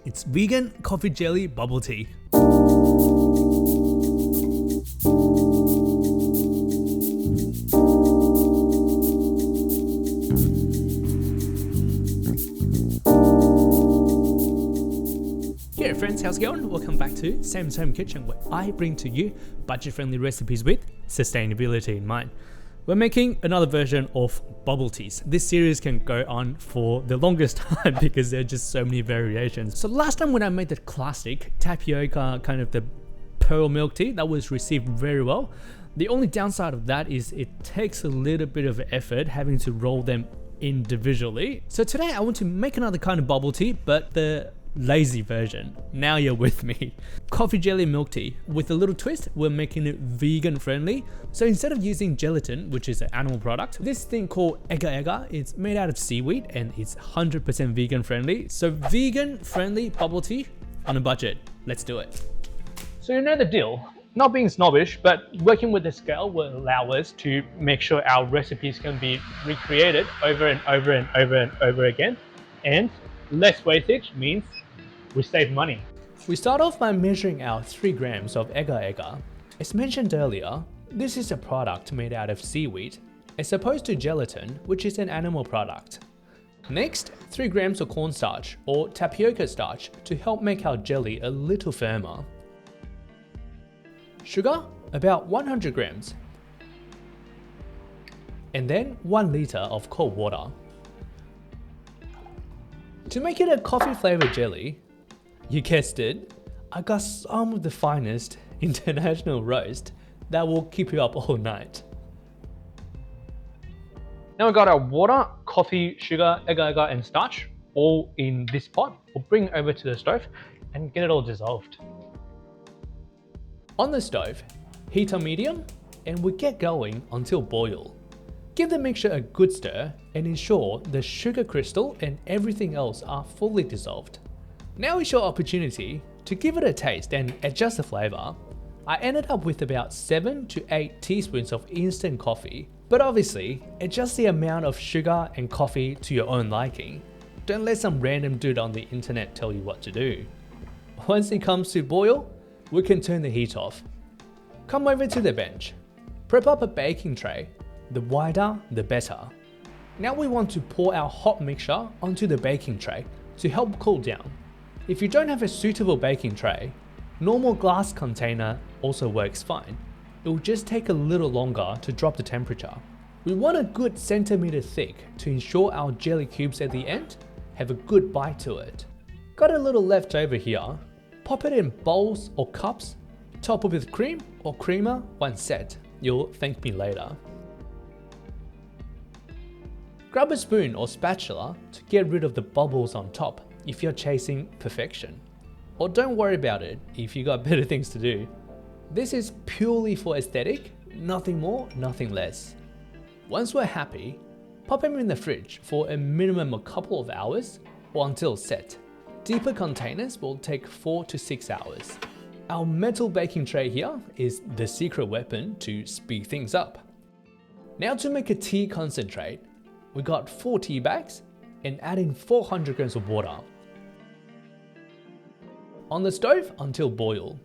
It's vegan coffee jelly bubble tea. Hey friends, how's it going? Welcome back to Sam's Home Kitchen, where I bring to you budget-friendly recipes with sustainability in mind. We're making another version of bubble teas. This series can go on for the longest time because there are just so many variations. So last time when I made the classic tapioca, kind of the pearl milk tea, that was received very well. The only downside of that is it takes a little bit of effort having to roll them individually. So today I want to make another kind of bubble tea, but the lazy version. Now you're with me. Coffee jelly milk tea. With a little twist, we're making it vegan friendly. So instead of using gelatin, which is an animal product, this thing called agar, it's made out of seaweed and it's 100% vegan friendly. So vegan friendly bubble tea on a budget. Let's do it. So you know the deal. Not being snobbish, but working with the scale will allow us to make sure our recipes can be recreated over and over and over and over again. And less wastage means we save money. We start off by measuring out 3 grams of agar. As mentioned earlier, this is a product made out of seaweed, as opposed to gelatin, which is an animal product. Next, 3 grams of cornstarch or tapioca starch to help make our jelly a little firmer. Sugar, about 100 grams. And then 1 litre of cold water. To make it a coffee flavored jelly, you guessed it, I got some of the finest international roast that will keep you up all night. Now we got our water, coffee, sugar, agar and starch all in this pot. We'll bring it over to the stove and get it all dissolved. On the stove, heat on medium and we get going until boil. Give the mixture a good stir and ensure the sugar crystal and everything else are fully dissolved. Now is your opportunity to give it a taste and adjust the flavor. I ended up with about 7 to 8 teaspoons of instant coffee, but obviously adjust the amount of sugar and coffee to your own liking. Don't let some random dude on the internet tell you what to do. Once it comes to boil, we can turn the heat off. Come over to the bench. Prep up a baking tray. The wider, the better. Now we want to pour our hot mixture onto the baking tray to help cool down. If you don't have a suitable baking tray, normal glass container also works fine. It will just take a little longer to drop the temperature. We want a good centimeter thick to ensure our jelly cubes at the end have a good bite to it. Got a little left over here. Pop it in bowls or cups, top it with cream or creamer when set. You'll thank me later. Grab a spoon or spatula to get rid of the bubbles on top if you're chasing perfection. Or don't worry about it if you got better things to do. This is purely for aesthetic, nothing more, nothing less. Once we're happy, pop them in the fridge for a minimum of a couple of hours or until set. Deeper containers will take 4 to 6 hours. Our metal baking tray here is the secret weapon to speed things up. Now to make a tea concentrate, we got 4 tea bags and add in 400 grams of water. On the stove until boil,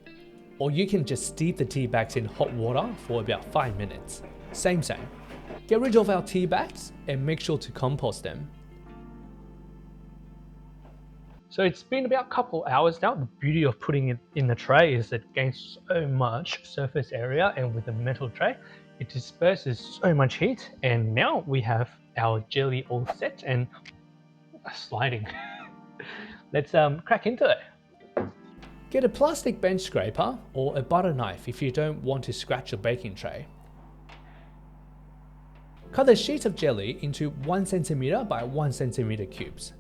or you can just steep the tea bags in hot water for about 5 minutes. Same. Get rid of our tea bags and make sure to compost them. So it's been about a couple hours now. The beauty of putting it in the tray is it gains so much surface area, and with the metal tray, it disperses so much heat, and now we have our jelly all set and sliding. Let's crack into it. Get a plastic bench scraper or a butter knife if you don't want to scratch your baking tray. Cut a sheet of jelly into 1 centimeter by 1 centimeter cubes.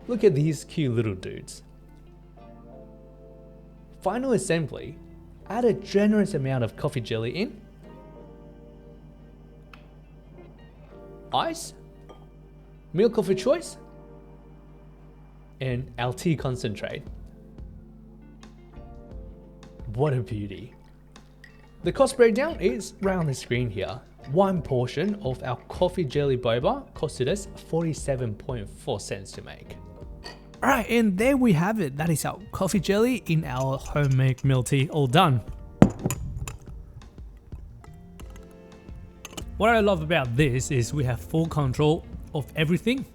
Look at these cute little dudes. Final assembly, add a generous amount of coffee jelly in, ice, milk of your choice, and our tea concentrate. What a beauty. The cost breakdown is right on the screen here. One portion of our Coffee Jelly Boba costed us 47.4 cents to make. Alright, and there we have it. That is our coffee jelly in our homemade milk tea all done. What I love about this is we have full control of everything,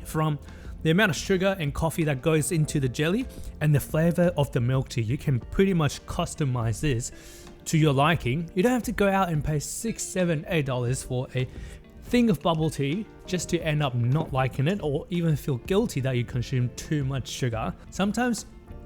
from the amount of sugar and coffee that goes into the jelly and the flavor of the milk tea. You can pretty much customize this to your liking. You don't have to go out and pay $6, $7, $8 for a thing of bubble tea just to end up not liking it, or even feel guilty that you consume too much sugar. Sometimes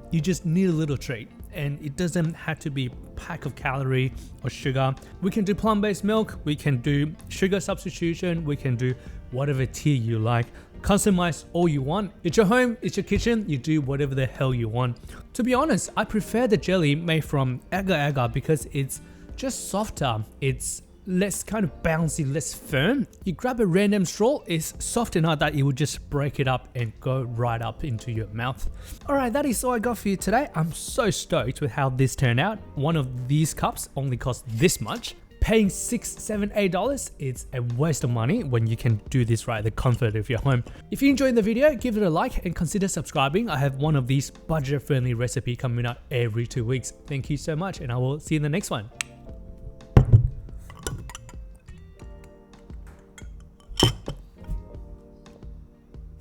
you just need a little treat, and it doesn't have to be a pack of calorie or sugar. We can do plant-based milk, we can do sugar substitution, we can do whatever tea you like. Customize all you want. It's your home, it's your kitchen, you do whatever the hell you want. To be honest, I prefer the jelly made from agar because it's just softer. It's less kind of bouncy, less firm. You grab a random straw, it's soft enough that it would just break it up and go right up into your mouth. Alright, that is all I got for you today. I'm so stoked with how this turned out. One of these cups only cost this much. Paying $6, $7, $8, it's a waste of money when you can do this right at the comfort of your home. If you enjoyed the video, give it a like and consider subscribing. I have one of these budget-friendly recipe coming out every 2 weeks. Thank you so much, and I will see you in the next one.